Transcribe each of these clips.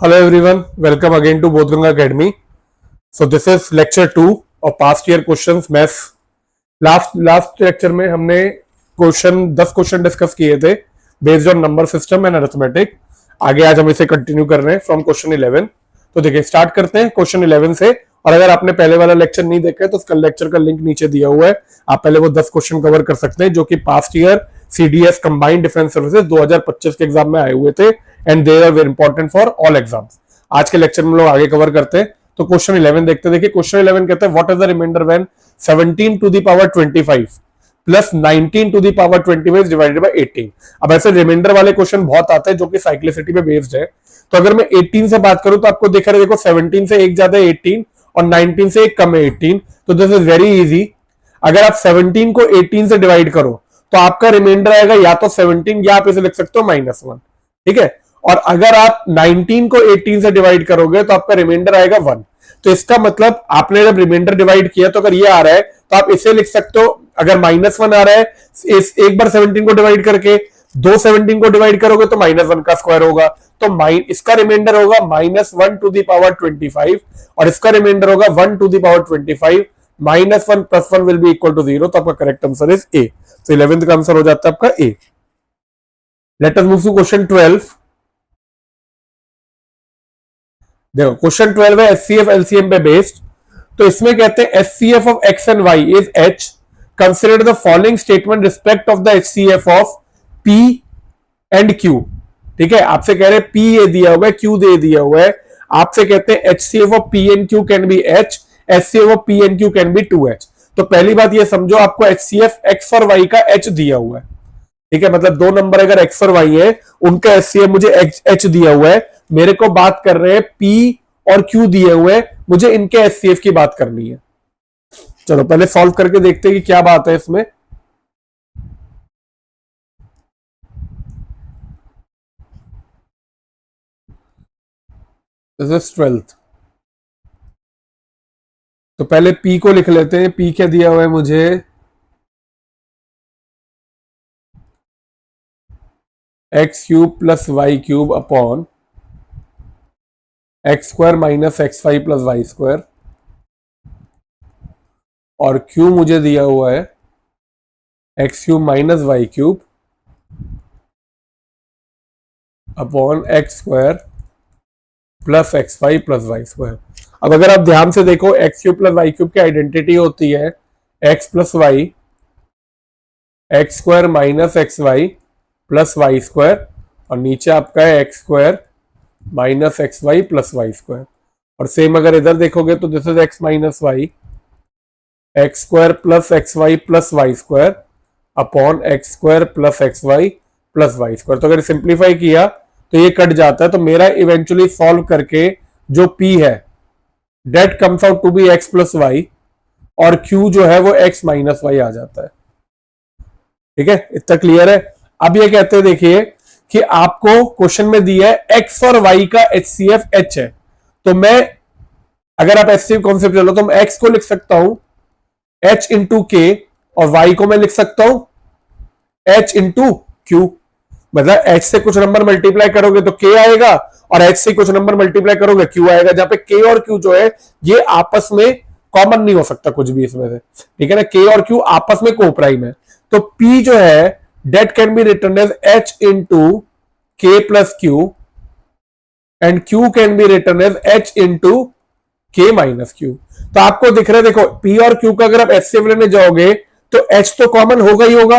Hello everyone, welcome again to Bodhganga Academy. So this is lecture 2 of past year questions maths. Last lecture में हमने 10 question discuss किए थे based on number system and arithmetic. आगे आज हम इसे continue कर रहे हैं फ्रॉम क्वेश्चन 11. तो देखिए स्टार्ट करते हैं क्वेश्चन 11 से. और अगर आपने पहले वाला लेक्चर नहीं देखा है तो उसका लेक्चर का लिंक नीचे दिया हुआ है. आप पहले वो 10 क्वेश्चन कवर कर सकते हैं जो कि past year CDS combined defence services 2025 के एग्जाम में आए हुए थे and they are very important for all exams. आज के लेक्चर में लोग आगे कवर करते हैं. तो क्वेश्चन 11 देखते हैं. देखिए क्वेश्चन 11 कहते हैं what is the remainder when 17 to the power 25 plus 19 to the power 25 divided by 18. अब ऐसे रिमाइंडर वाले क्वेश्चन बहुत आते हैं जो कि साइक्लिसिटी पे बेस्ड है. तो अगर मैं 18 से बात करूं तो आपको दिख रहा है, देखो 17 से एक ज्यादा है 18 और 19 से एक कम है 18. तो दिस इज वेरी इजी. अगर आप 17 को 18 से डिवाइड करो तो आपका रिमाइंडर आएगा या तो 17 या आप इसे लिख सकते हो -1. ठीक है. और अगर आप 19 को 18 से डिवाइड करोगे तो आपका रिमाइंडर आएगा 1. तो इसका मतलब आपने जब रिमाइंडर डिवाइड किया तो अगर ये आ रहा है तो आप इसे लिख सकते हो. अगर -1 आ रहा है इस एक बार 17 को डिवाइड करके, दो 17 को डिवाइड करोगे तो -1 का स्क्वायर होगा. तो इसका रिमाइंडर होगा -1 टू द पावर 25 और इसका रिमाइंडर होगा 1 to the power 25. -1 + 1 will be equal to 0. तो आपका करेक्ट आंसर इज ए. तो 11th का आंसर हो जाता है आपका A. Let us move to question 12. देखो क्वेश्चन 12 है एचसीएफ एलसीएम पे बेस्ड. तो इसमें कहते हैं HCF of x and y is h. Consider the following statement respect of the HCF of p and q. ठीक है. आपसे कह रहे हैं पी ये दिया हुआ है, क्यू दे दिया हुआ है. आपसे कहते हैं HCF of p and Q can be H, HCF of p and Q can be 2h. तो पहली बात ये समझो, आपको एचसीएफ एक्स और वाई का एच दिया हुआ है. ठीक है. मतलब दो नंबर अगर एक्स और वाई है उनका एचसीएफ मुझे एच दिया हुआ है. मेरे को बात कर रहे हैं पी और क्यू दिए हुए, मुझे इनके एचसीएफ की बात करनी है. चलो पहले सॉल्व करके देखते हैं कि क्या बात है इसमें. This is 12th. तो पहले पी को लिख लेते हैं. पी क्या दिया हुआ है मुझे, x³ + y³ upon x² - x5 + y². और q मुझे दिया हुआ है x³ - y³ upon x² + x5 + y². अब अगर आप ध्यान से देखो x³ + y³ की आइडेंटिटी होती है x + y, x² - xy + y². और नीचे आपका है x² - xy + y². और सेम अगर इधर देखोगे तो this is x - y, x² + xy + y² upon x² + xy + y². तो अगर सिंप्लीफाई किया तो ये कट जाता है. तो मेरा इवेंचुअली सॉल्व करके जो p है that comes out to be x + y और q जो है वो x - y आ जाता है. ठीक है. इतना क्लियर है. अब ये कहते हैं देखिए कि आपको क्वेश्चन में दिया है x और y का एचसीएफ h है. तो मैं अगर आप एचसीएफ कॉन्सेप्ट चलो तो मैं x को लिख सकता हूं h इंटू के और y को मैं लिख सकता हूं h इंटू क्यू. मतलब h से कुछ नंबर मल्टीप्लाई करोगे तो k आएगा और h से कुछ नंबर मल्टीप्लाई करोगे q आएगा. जहां पे k और q जो है ये आपस में कॉमन नहीं हो सकता कुछ भी इसमें से. ठीक है ना. k और q आपस में को प्राइम है. तो p जो है that can be written as h into k plus q and q can be written as h into k minus q. तो आपको दिख रहा है देखो p और q का अगर आप एचसीएफ लेने जाओगे तो h तो कॉमन होगा ही होगा.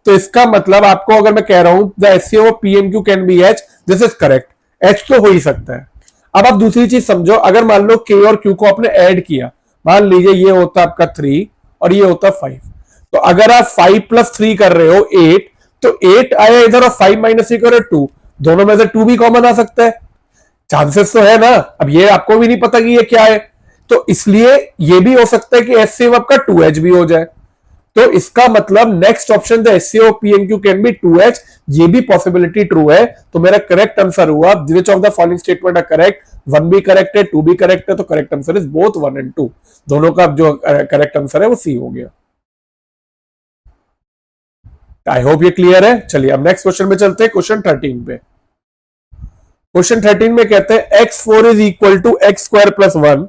तो इसका मतलब आपको अगर मैं कह रहा हूं the HCF of p and Q can be h, this is correct. h तो हो ही सकता है. अब आप दूसरी चीज समझो. अगर मान लो k और q को आपने ऐड किया, मान लीजिए ये होता आपका 3 और ये होता 5. तो अगर आप 5 + 3 कर रहे हो 8, तो 8 आया इधर और 5 - 3 करो 2. दोनों में से 2 भी कॉमन आ सकता है. चांसेस तो है ना. अब ये आपको भी नहीं पता कि ये क्या है. तो इसलिए ये भी हो सकता है कि एचसीएफ आपका 2h भी हो जाए. तो इसका मतलब next option the HCF of p and Q can be 2h. ये भी पॉसिबिलिटी ट्रू है. तो मेरा करेक्ट आंसर हुआ which of the following statement are correct. 1 भी करेक्ट है, 2 भी करेक्ट है. तो correct answer is both 1 and 2. दोनों का जो करेक्ट आंसर है वो सी हो गया. आई होप ये क्लियर है. चलिए अब नेक्स्ट क्वेश्चन में चलते हैं. क्वेश्चन 13 पे. क्वेश्चन 13 में कहते हैं x4 is equal to x square plus 1।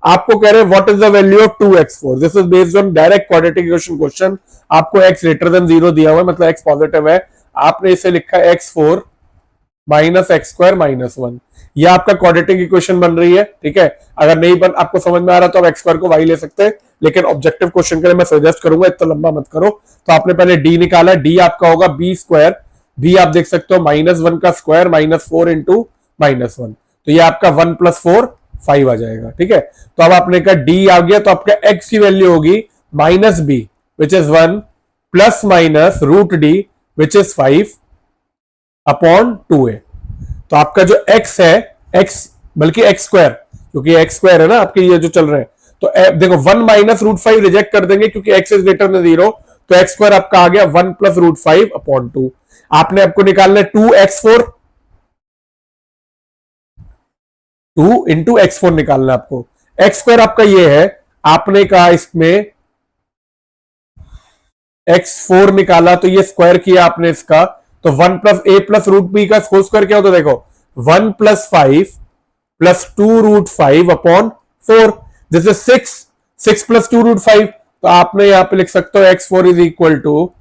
आपको कह रहे हैं what is the value of 2x4। This is based on direct quadratic equation question. आपको x ग्रेटर देन 0 दिया हुआ है, मतलब x पॉजिटिव है। आपने इसे लिखा है x4 minus x square minus 1। यह आपका क्वाड्रेटिक इक्वेशन बन रही है, ठीक है। अगर नहीं बन आपको समझ में आ रहा तो आप एक्स स्क्वायर को y ले सकते हैं, लेकिन ऑब्जेक्टिव क्वेश्चन के लिए मैं सजेस्ट करूंगा इतना लंबा मत करो। तो आपने पहले d निकाला, d आपका होगा b स्क्वायर। b आप देख सकते हो -1 का स्क्वायर -4 इंटू -1, तो ये आपका 1 + 4 5 आ जाएगा, ठीक है। तो अब आपने कहा d आ गया, तो आपका x की वैल्यू होगी -b which is 1 plus minus √d which is 5 upon 2a। तो आपका जो x है, x बल्कि x स्क्वायर, क्योंकि x स्क्वायर है ना आपके ये जो चल रहे हैं, तो देखो 1 माइनस √5 रिजेक्ट कर देंगे क्योंकि x इज ग्रेटर देन 0, तो x स्क्वायर आपका आ गया 1 + √5 अपॉन 2। आपने आपको निकालना है 2x4, 2 इंटू x4 निकालना है आपको। x स्क्वायर आपका ये है, आपने कहा इसमें x4 निकाला तो ये स्क्वायर किया आपने इसका, तो 1 + a + √b का होल स्क्वायर क्या होता है, देखो 1 + 5 + 2√5 अपॉन 4, दिस इज 6 + 2√5। तो आपने यहां पे लिख सकते हो x4 is equal to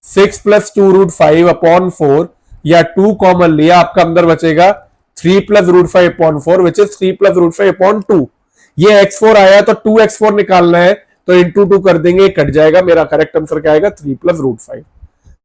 6 + 2√5 upon 4, या 2 कॉमन लिया, आपका अंदर बचेगा 3 + √5 अपॉन 4 विच इज 3 + √5 अपॉन 2। ये x4 आया तो 2x4 निकालना है, तो इंटू 2 कर देंगे, कट जाएगा। मेरा करेक्ट आंसर क्या आएगा 3 + √5।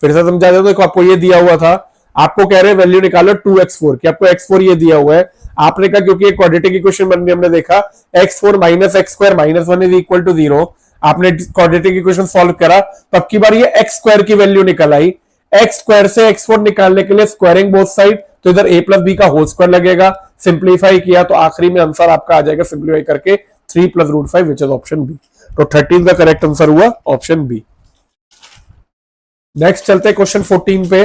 फिर से समझा दे, देखो आपको ये दिया हुआ था, आपको कह रहे हैं वैल्यू निकालो 2x4 की, आपको x4 ये दिया हुआ है। आपने कहा क्योंकि एक क्वाड्रेटिक इक्वेशन बन रही है, हमने देखा x4 minus x square minus 1 is equal to 0। आपने क्वाड्रेटिक इक्वेशन सॉल्व करा तो अब की बार ये x स्क्वायर की वैल्यू निकल आई। x स्क्वायर से x4 निकालने के लिए स्क्वायरिंग बोथ साइड, तो इधर a + b का होल स्क्वायर लगेगा। सिंप्लीफाई किया तो आखिरी में आंसर आपका आ जाएगा सिंप्लीफाई करके 3 + √5 विच इज ऑप्शन बी। तो 13 का करेक्ट आंसर हुआ ऑप्शन बी। नेक्स्ट चलते हैं क्वेश्चन 14 पे।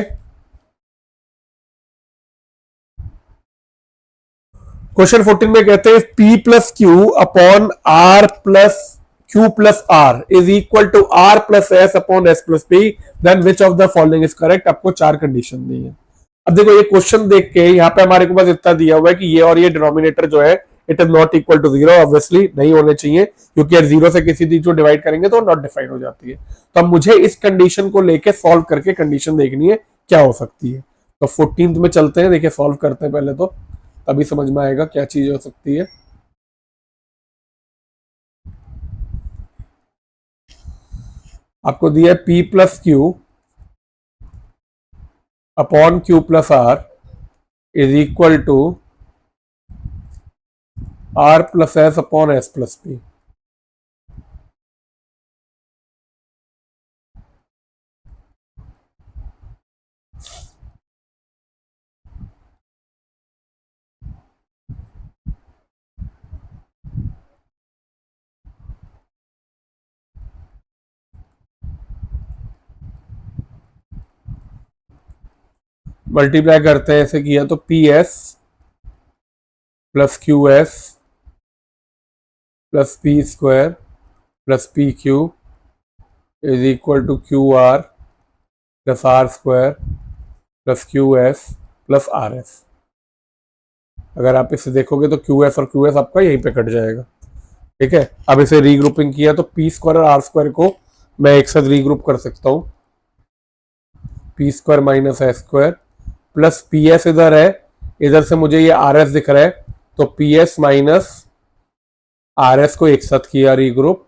क्वेश्चन 14 में कहते हैं P + Q upon R + Q + R is equal to R + S upon S + P, then which of the following is correct. आपको 4 कंडीशन दी है। अब देखो ये क्वेश्चन देख के यहाँ पे हमारे पास इतना दिया हुआ है कि ये और ये डिनोमिनेटर जो है it is not equal to 0, obviously नहीं होने चाहिए, क्योंकि अगर 0 से किसी चीज को डिवाइड करेंगे तो नॉट डिफाइन हो जाती है। तो अब मुझे इस कंडीशन को लेके सॉल्व करके कंडीशन देखनी है क्या हो सकती है। तो 14th में चलते हैं, देखिए सॉल्व करते हैं पहले, तो तभी समझ में आएगा क्या चीज हो सकती है। आपको दिया है P + Q upon Q + R is equal to R + S upon S + P। Multiply करते हैं, ऐसे किया तो PS + QS + P² + PQ is equal to QR + R² + QS + RS। अगर आप इसे देखोगे तो QS और QS आपका यहीं पे कट जाएगा, ठीक है। अब इसे रीग्रुपिंग किया तो P² और R² को मैं एक साथ रीग्रुप कर सकता हूँ, P² - S² प्लस PS इधर है, इधर से मुझे ये RS दिख रहा है, तो PS - RS को एक साथ किया रीग्रुप,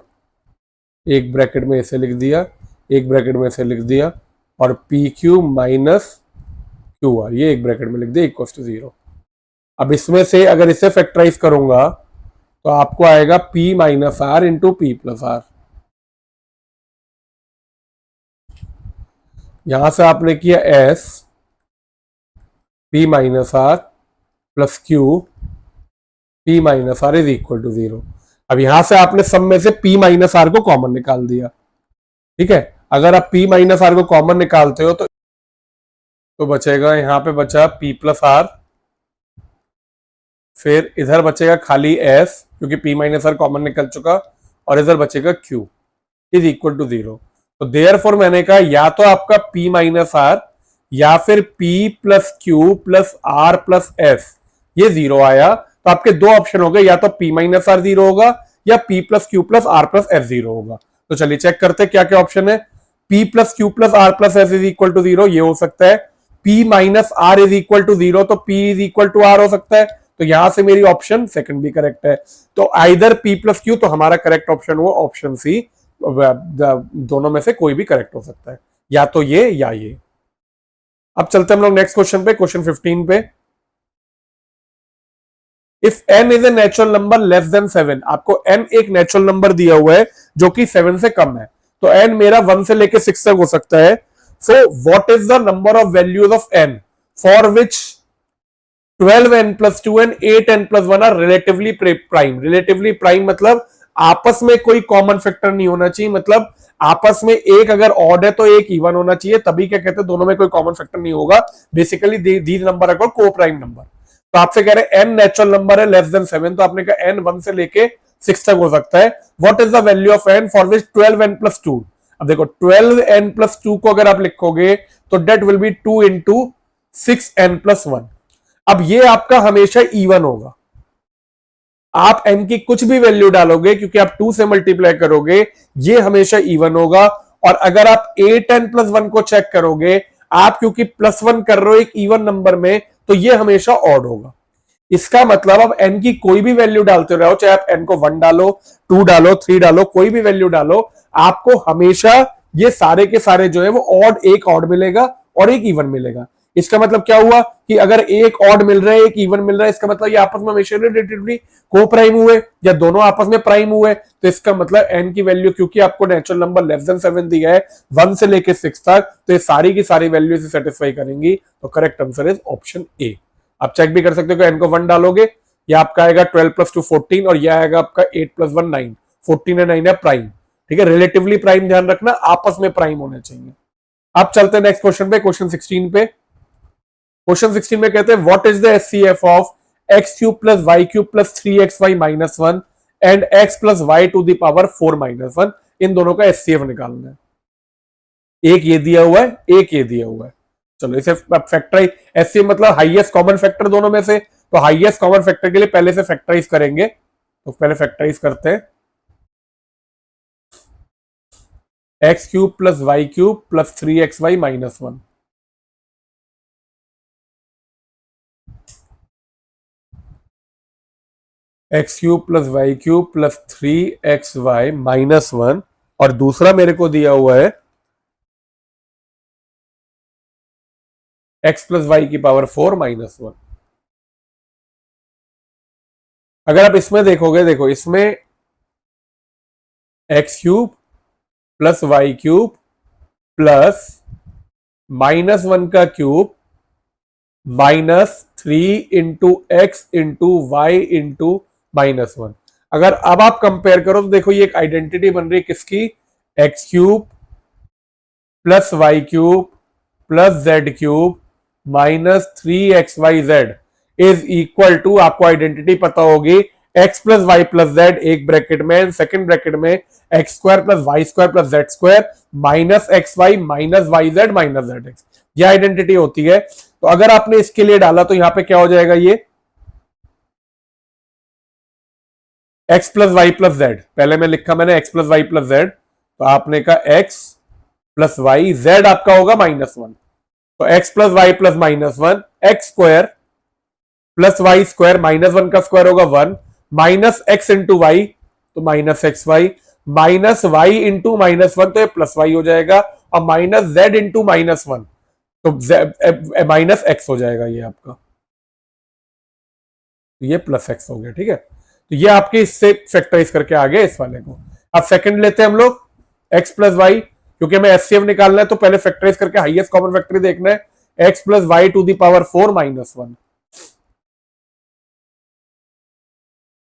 एक ब्रैकेट में इसे लिख दिया, एक ब्रैकेट में इसे लिख दिया, और PQ - QR ये एक ब्रैकेट में लिख दिया इक्वल टू 0। अब इसमें से अगर इसे फैक्टराइज करूंगा तो आपको आएगा P - R into P + R। यहां से आपने किया S P - R plus Q P - R is equal to 0। अब यहां से आपने सब में से P - R को कॉमन निकाल दिया, ठीक है। अगर आप P - R को कॉमन निकालते हो तो बचेगा, यहां पे बचा P + R, फिर इधर बचेगा खाली S क्योंकि P - R कॉमन निकल चुका, और इधर बचेगा Q इज इक्वल टू 0। तो देयरफॉर मैंने कहा या तो आपका P - R या फिर P plus q plus r plus s ये जीरो आया, तो आपके दो ऑप्शन हो गए, या तो P माइनस आर जीरो होगा या P plus q plus r plus s zero होगा। तो चलिए चेक करते हैं क्या क्या ऑप्शन है। P plus q plus r plus s is equal to zero, ये हो सकता है। P minus r is equal to zero, तो P is equal to r हो सकता है। तो यहां से मेरी ऑप्शन सेकंड भी करेक्ट है। तो आइदर P प्लस क्यू, तो हमारा करेक्ट ऑप्शन वो ऑप्शन सी, दोनों में से कोई भी करेक्ट हो सकता है, या तो ये या ये। अब चलते हम लोग नेक्स्ट क्वेश्चन पे, क्वेश्चन 15 पे। If n is a natural number less than 7, आपको n एक नेचुरल नंबर दिया हुआ है जो कि 7 से कम है, तो n मेरा 1 से लेके 6 तक हो सकता है। So what is the number of values of n for which 12n plus 2 and 8n plus 1 are relatively prime. Relatively prime मतलब आपस में कोई कॉमन फैक्टर नहीं होना चाहिए, मतलब आपस में एक अगर ऑड है तो एक इवन होना चाहिए, तभी क्या कहते हैं दोनों में कोई कॉमन फैक्टर नहीं होगा। Basically these numbers are called coprime number. तो आपसे कह रहे हैं n नेचुरल नंबर है लेस देन 7, तो आपने कहा n 1 से लेके 6 तक हो सकता है। What is the value of n for which 12n plus 2। अब देखो 12n प्लस 2 को अगर आप लिखोगे तो that will be 2 into 6n plus 1। अब ये आपका हमेशा इवन होगा, आप n की कुछ भी वैल्यू डालोगे क्योंकि आप 2 से मल्टीप्लाई करोगे, ये हमेशा इवन होगा। और अगर आप 8n प्लस 1 को चेक करोगे, आप क्योंकि प्लस 1 कर रहे हो एक इवन नंबर में, तो ये हमेशा ऑड होगा। इसका मतलब अब n की कोई भी वैल्यू डालते रहो, चाहे आप n को 1 डालो, 2 डालो, 3 डालो, कोई भी वैल्यू डालो, आपको हमेशा ये सारे के सारे जो है वो एक ऑड मिलेगा और एक इवन मिलेगा। इसका मतलब क्या हुआ कि अगर एक ऑड मिल रहा है एक इवन मिल रहा है, इसका मतलब ये आपस में हमेशा रिलेटिवली को प्राइम हुए या दोनों आपस में प्राइम हुए। तो इसका मतलब n की वैल्यू, क्योंकि आपको नेचुरल नंबर लेस देन 7 दिया है 1 से लेके 6 तक, तो ये सारी की सारी वैल्यू से सेटिस्फाई करेंगी। तो correct answer is option A. आप चेक भी कर सकते हो कि n को 1 डालोगे, ये आपका आएगा 12 प्लस 2 14, और यह आएगा आपका 8 प्लस 1 9। 14 है 9 है प्राइम, ठीक है। रिलेटिवली प्राइम ध्यान रखना, आपस में प्राइम होने चाहिए। अब चलते हैं नेक्स्ट क्वेश्चन पे, क्वेश्चन 16 पे। क्वेश्चन 16 में कहते हैं what is the HCF of x cube plus y cube plus 3xy minus 1 and x plus y to the power 4 minus 1। इन दोनों का एचसीएफ निकालना है। एक ये दिया हुआ है, एक ये दिया हुआ है। चलो इसे फैक्टराइज, एचसीएफ मतलब हाईएस्ट कॉमन फैक्टर दोनों में से, तो हाईएस्ट कॉमन फैक्टर के लिए पहले से फैक्टराइज करेंगे। तो पहले फैक्टराइज करते हैं। X cube plus y cube plus 3xy minus 1। X cube plus y cube plus 3xy minus 1, और दूसरा मेरे को दिया हुआ है x प्लस वाई की पावर 4 माइनस 1। अगर आप इसमें देखोगे, देखो इसमें x cube plus y cube plus minus 1 का cube minus 3 into x into y into minus 1। अगर अब आप कंपेयर करो तो देखो ये एक आइडेंटिटी बन रही है किसकी, x cube plus y cube plus z cube minus 3xyz is equal to, आपको आइडेंटिटी पता होगी, x plus y plus z एक ब्रैकेट में, सेकंड ब्रैकेट में x square plus y square plus z square minus x y minus y z minus z x. यह identity होती है। तो अगर आपने इसके लिए डाला तो यहां पे क्या हो जाएगा, ये x plus y plus z, पहले मैं लिखा मैंने x plus y plus z, तो आपने कहा एक्स प्लस वाई, जेड आपका होगा माइनस 1, तो x plus y plus minus 1, x square plus y square minus 1 का स्क्वायर होगा 1, माइनस एक्स इंटू वाई तो minus x y, minus y into minus 1 तो ये प्लस वाई हो जाएगा, और माइनस जेड इंटू माइनस 1 तो माइनस एक्स हो जाएगा ये आपका, तो ये प्लस एक्स हो गया, ठीक है। तो ये आपके इससे फैक्टराइज करके आ गए इस वाले को। अब सेकंड लेते हैं हम लोग, एक्स प्लस वाई, क्योंकि हमें एचसीएफ निकालना है तो पहले फैक्टराइज करके हाईएस्ट कॉमन फैक्टर देखना है, x plus y to the power 4 minus 1।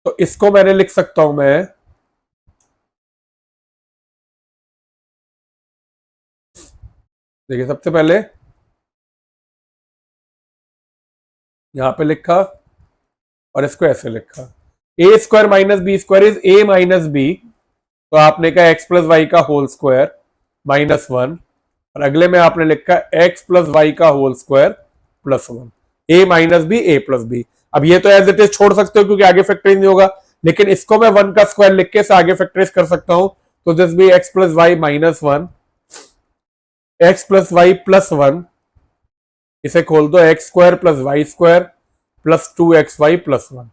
तो इसको मैंने लिख सकता हूं मैं, देखिए सबसे पहले यहां पे लिखा और इसको ऐसे लिखा, A square minus B square is A minus B, तो आपने कहा एक्स प्लस वाई का होल स्क्वायर माइनस 1 और अगले में आपने लिखा एक्स प्लस वाई का whole square plus 1, A minus B A plus B. अब ये तो एज इट इज छोड़ सकते हो क्योंकि आगे फैक्टराइज नहीं होगा, लेकिन इसको मैं 1 का स्क्वायर लिख के इसे आगे फैक्टराइज कर सकता हूं। तो this be x plus y minus 1, x plus y plus 1, इसे खोल दो x square plus y square plus 2xy plus 1।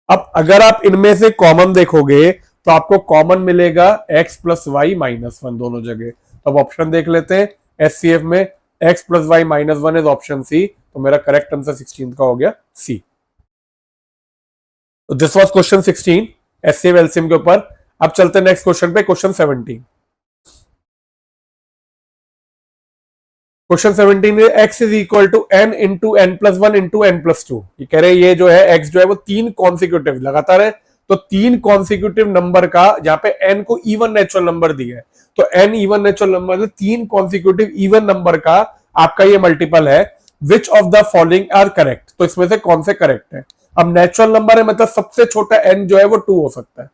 अब अगर आप इनमें से कॉमन देखोगे तो आपको कॉमन मिलेगा x प्लस वाई माइनस 1 दोनों जगह। तो अब ऑप्शन देख लेते हैं एचसीएफ में, x plus y minus 1 is option C, तो मेरा करेक्ट आंसर 16 का हो गया सी। तो this was question 16 HCF LCM के ऊपर। अब चलते हैं नेक्स्ट क्वेश्चन पे, क्वेश्चन 17। क्वेश्चन 17 में x is equal to n into n plus 1 into n plus 2। ये कह रहे हैं ये जो है x जो है वो 3 कॉन्सिक्यूटिव लगातार है, तो 3 कॉन्सिक्यूटिव नंबर का, जहां पे n को इवन नेचुरल नंबर दिया है, तो n even natural number, 3 consecutive even number का आपका ये मल्टीपल है। Which of the following are correct, तो इसमें से कौन से करेक्ट है। अब नेचुरल नंबर है मतलब सबसे छोटा n जो है वो 2 हो सकता है,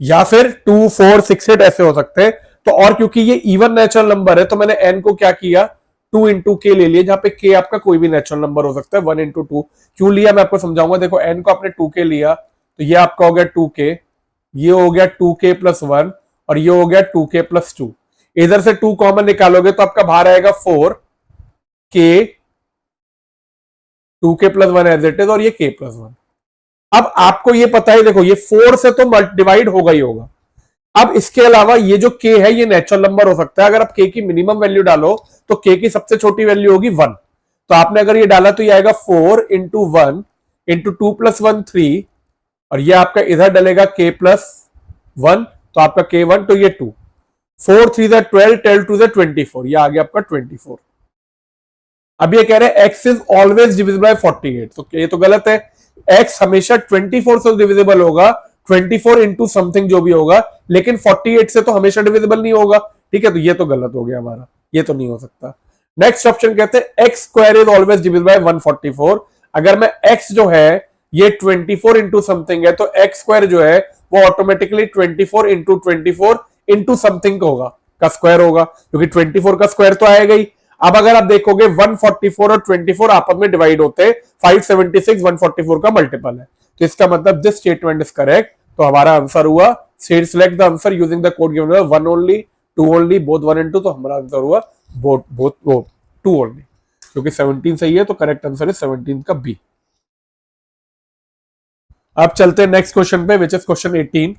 या फिर 2, 4, 6, 8 ऐसे हो सकते हैं। तो और क्योंकि ये इवन नेचुरल नंबर है तो मैंने n को क्या किया, 2 इंटू के ले लिया, जहां पे k आपका कोई भी नेचुरल नंबर हो सकता है। 1 इंटू 2 क्यों लिया मैं आपको समझाऊंगा। देखो n को आपने 2k लिया तो ये आपका हो गया 2k, ये हो गया 2k प्लस 1 और ये हो गया 2k प्लस 2। इधर से 2 कॉमन निकालोगे तो आपका बाहर आएगा 4k, 2k plus 1 as it is, और ये k प्लस 1। अब आपको ये पता है, देखो ये 4 से तो डिवाइड होगा ही होगा। अब इसके अलावा ये जो k है ये नेचुरल नंबर हो सकता है। अगर आप k की मिनिमम वैल्यू डालो तो k की सबसे छोटी वैल्यू होगी 1। तो आपने अगर ये डाला तो ये आएगा 4 इंटू 1 इंटू 2 प्लस 1 3, और ये आपका इधर डलेगा k प्लस 1, तो आपका k1, तो ये 2, 4 3 12, 12 2 24, ये आ गया आपका 24। अब ये कह रहे हैं x is always divisible by 48, तो ये तो गलत है। x हमेशा 24 से डिविजिबल होगा, 24 इंटू समथिंग जो भी होगा, लेकिन 48 से तो हमेशा डिविजिबल नहीं होगा। ठीक है, तो ये तो गलत हो गया हमारा, ये तो नहीं हो सकता। नेक्स्ट ऑप्शन कहते हैं x square is always divisible by 144। अगर मैं x जो है ये 24 इंटू समथिंग है, तो x स्क्वायर जो है वो ऑटोमेटिकली 24 इंटू 24 इंटू समथिंग होगा, का स्क्वायर होगा, क्योंकि 24 का स्क्वायर तो आएगा ही। अब अगर आप देखोगे 144 और 24 आपस में डिवाइड होते हैं, 576 144 का मल्टीपल है, तो इसका मतलब दिस स्टेटमेंट इज करेक्ट। तो हमारा आंसर हुआ, select the answer using the code given, 1 only, 2 only, both 1 and 2, तो हमारा आंसर हुआ बोथ 2 ओनली, क्योंकि 17 सही है, तो करेक्ट आंसर है 17 का बी। अब चलते हैं नेक्स्ट क्वेश्चन पे, विच इज क्वेश्चन 18।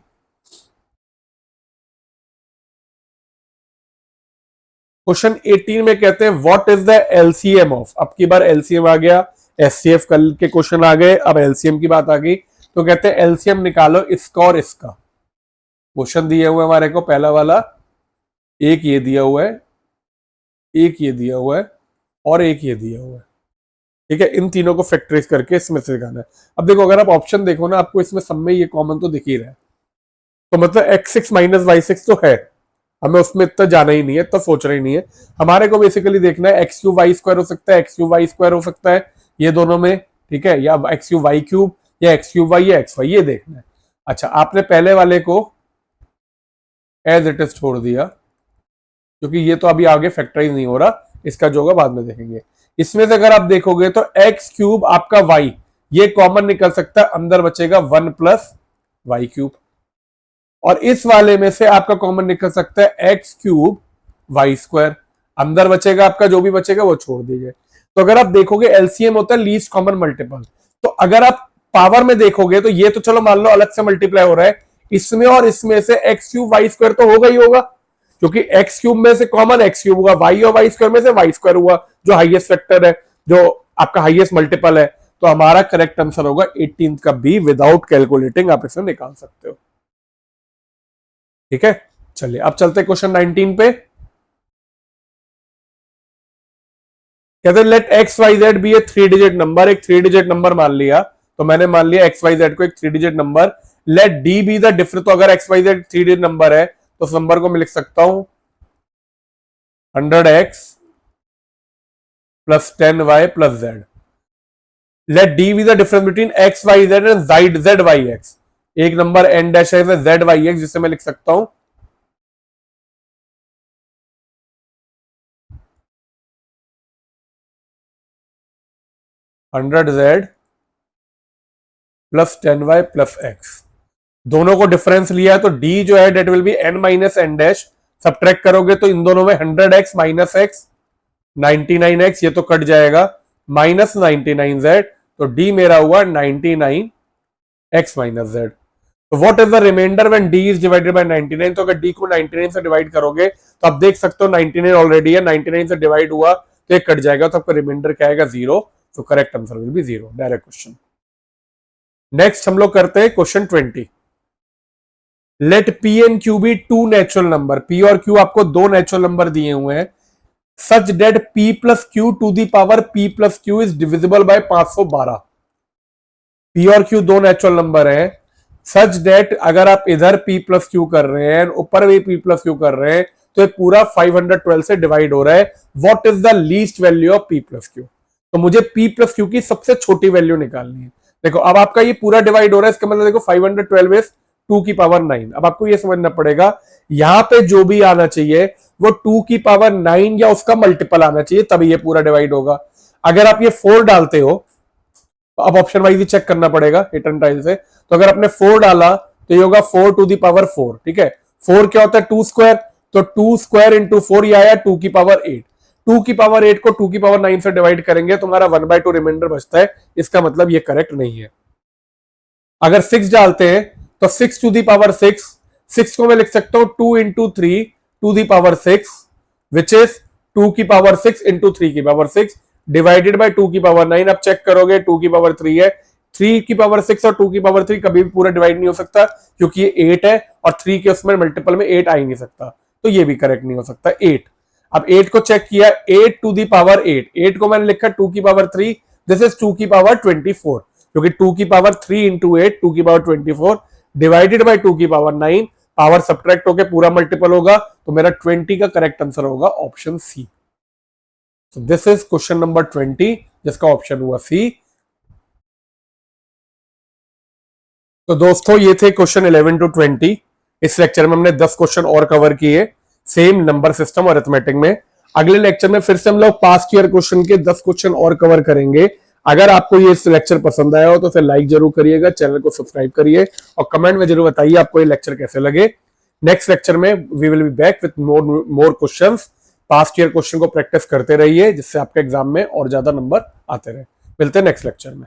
क्वेश्चन 18 में कहते हैं what is the LCM of. अब की बार एलसीएम आ गया, एचसीएफ कल के क्वेश्चन आ गए, अब एलसीएम की बात आ गई। तो कहते हैं एलसीएम निकालो इसका और इसका। क्वेश्चन दिए हुए हमारे को, पहला वाला एक ये दिया हुआ है, एक ये दिया हुआ है, और एक ये दिया हुआ है। ठीक है, इन तीनों को फैक्टराइज करके इसमें से निकालना है। अब देखो अगर आप ऑप्शन देखो ना, आपको इसमें सब में ये कॉमन तो दिख ही रहा है, तो मतलब x6 माइनस y6 तो है, हमें उसमें इतना जाना ही नहीं है, इतना सोचना ही नहीं है। हमारे को बेसिकली देखना है एक्स क्यूब वाई स्क्वायर हो सकता है, एक्स क्यूब वाई स्क्वायर हो सकता है, ये दोनों में, ठीक है, या एक्स क्यूब वाई क्यूब, या एक्स क्यूब वाई, या एक्स वाई, ये देखना है। अच्छा, आपने पहले वाले को एज इट इज छोड़ दिया, क्योंकि ये तो अभी आगे फैक्टराइज नहीं हो रहा, इसका जो होगा बाद में देखेंगे। इसमें से अगर आप देखोगे तो एक्स क्यूब आपका वाई, ये कॉमन निकल सकता है, अंदर बचेगा 1 प्लस वाई क्यूब, और इस वाले में से आपका कॉमन निकल सकता है एक्स क्यूब वाई स्क्वायर, अंदर बचेगा आपका, जो भी बचेगा वो छोड़ दीजिए। तो अगर आप देखोगे एलसीएम होता है लीस्ट कॉमन मल्टीपल, तो अगर आप पावर में देखोगे तो ये तो चलो मान लो अलग से मल्टीप्लाई हो रहा है, इसमें और इसमें से एक्स क्यूब वाई स्क्वायर तो होगा ही होगा, क्योंकि एक्स क्यूब में से कॉमन एक्स क्यूब हुआ, वाई और वाई स्क्वायर में से वाई स्क्वायर हुआ, जो हाईएस्ट फैक्टर है, जो आपका हाईएस्ट मल्टीपल है। तो हमारा करेक्ट आंसर होगा 18 का बी, विदाउट कैलकुलेटिंग आप इसे निकाल सकते हो। ठीक है, चलिए अब चलते क्वेश्चन 19 पे। कहते हैं let X Y Z be a 3 digit number, एक 3 डिजिट नंबर मान लिया, तो मैंने मान लिया एक्स वाई जेड को एक 3 digit number. Let d be the difference, तो अगर x Y z 3 digit number है तो उस नंबर को मैं लिख सकता हूं 100x plus 10y plus z. Let d be the difference between x Y z and z y x, एक नंबर एन डैश है जेड वाई एक्स, जिसे मैं लिख सकता हूं 100z plus 10y plus x। दोनों को डिफरेंस लिया है तो d जो है that will be n minus n dash. Subtract करोगे तो इन दोनों में 100x माइनस x 99x, ये तो कट जाएगा, माइनस 99z, तो d मेरा हुआ 99x माइनस z। तो what is the remainder when d is divided by 99? तो अगर d को 99 से डिवाइड करोगे तो आप देख सकते हो 99 ऑलरेडी है, 99 से डिवाइड हुआ तो ये कट जाएगा, तो आपका रिमाइंडर क्या आएगा? 0। तो correct answer will be 0। Direct question. Next हम लोग करते हैं question 20। Let p and q be two natural number. p और q आपको दो नेचुरल नंबर दिए हुए हैं, such that p plus Q to the power p plus Q is divisible by 512। p और q दो नेचुरल नंबर है, such date अगर आप इधर p प्लस क्यू कर रहे हैं, ऊपर भी p प्लस क्यू कर रहे हैं, तो ये पूरा 512 से डिवाइड हो रहा है। What is the least value of p plus Q? तो मुझे p प्लस क्यू की सबसे छोटी वैल्यू निकालनी है। देखो अब आपका ये पूरा डिवाइड हो रहा है, इसका मतलब देखो 512 इज 2 की पावर 9। अब आपको ये समझना पड़ेगा यहां पे जो भी आना चाहिए वो 2 की पावर 9 या उसका मल्टीपल आना चाहिए, तभी ये पूरा डिवाइड होगा। अगर आप ये 4 डालते हो, अब ऑप्शन वाइज ही चेक करना पड़ेगा हिट एंड टाइल से, तो अगर आपने 4 डाला तो ये होगा 4 टू दी पावर 4। ठीक है, 4 क्या होता है? 2 स्क्वायर, तो 2 स्क्वायर इंटू 4 ये आया 2 की पावर 8। 2 की पावर 8 को 2 की पावर 9 से डिवाइड करेंगे तो हमारा 1/2 रिमाइंडर बचता है, इसका मतलब ये करेक्ट नहीं है। अगर 6 डालते हैं तो 6 टू दी पावर 6, 6 को मैं लिख सकता हूं 2 into 3 to the power 6, which is 2 की पावर 6 इंटू 3 की पावर 6 डिवाइडेड बाय 2 की पावर 9। अब चेक करोगे 2 की पावर 3 है, 3 की पावर 6 और 2 की पावर 3 कभी भी पूरा डिवाइड नहीं हो सकता क्योंकि ये 8 है और 3 के उसमें मल्टीपल में 8 आ ही नहीं सकता, तो ये भी करेक्ट नहीं हो सकता 8। अब 8 को चेक किया, 8 टू दी पावर 8, 8 को मैंने लिखा 2 की पावर 3, दिस इज 2 की पावर 24, क्योंकि 2 की पावर 3 इंटू 8 2 की पावर 24 डिवाइडेड बाय 2 की पावर 9, पावर सब्ट्रैक्ट होकर पूरा मल्टीपल होगा, तो मेरा 20 का करेक्ट आंसर होगा option C. So this is question number 20 जिसका ऑप्शन हुआ सी। तो दोस्तों ये थे क्वेश्चन 11 टू 20। इस लेक्चर में हमने 10 क्वेश्चन और कवर किए सेम नंबर सिस्टम और अरिथमेटिक में। अगले लेक्चर में फिर से हम लोग पास्ट ईयर क्वेश्चन के 10 क्वेश्चन और कवर करेंगे। अगर आपको ये लेक्चर पसंद आया हो तो फिर लाइक जरूर करिएगा, चैनल को सब्सक्राइब करिए और कमेंट में जरूर बताइए आपको ये लेक्चर कैसे लगे। नेक्स्ट लेक्चर में we will be back with more questions. Past year question को प्रैक्टिस करते रहिए जिससे आपके एग्जाम में और ज्यादा नंबर आते रहे। मिलते हैं नेक्स्ट लेक्चर में।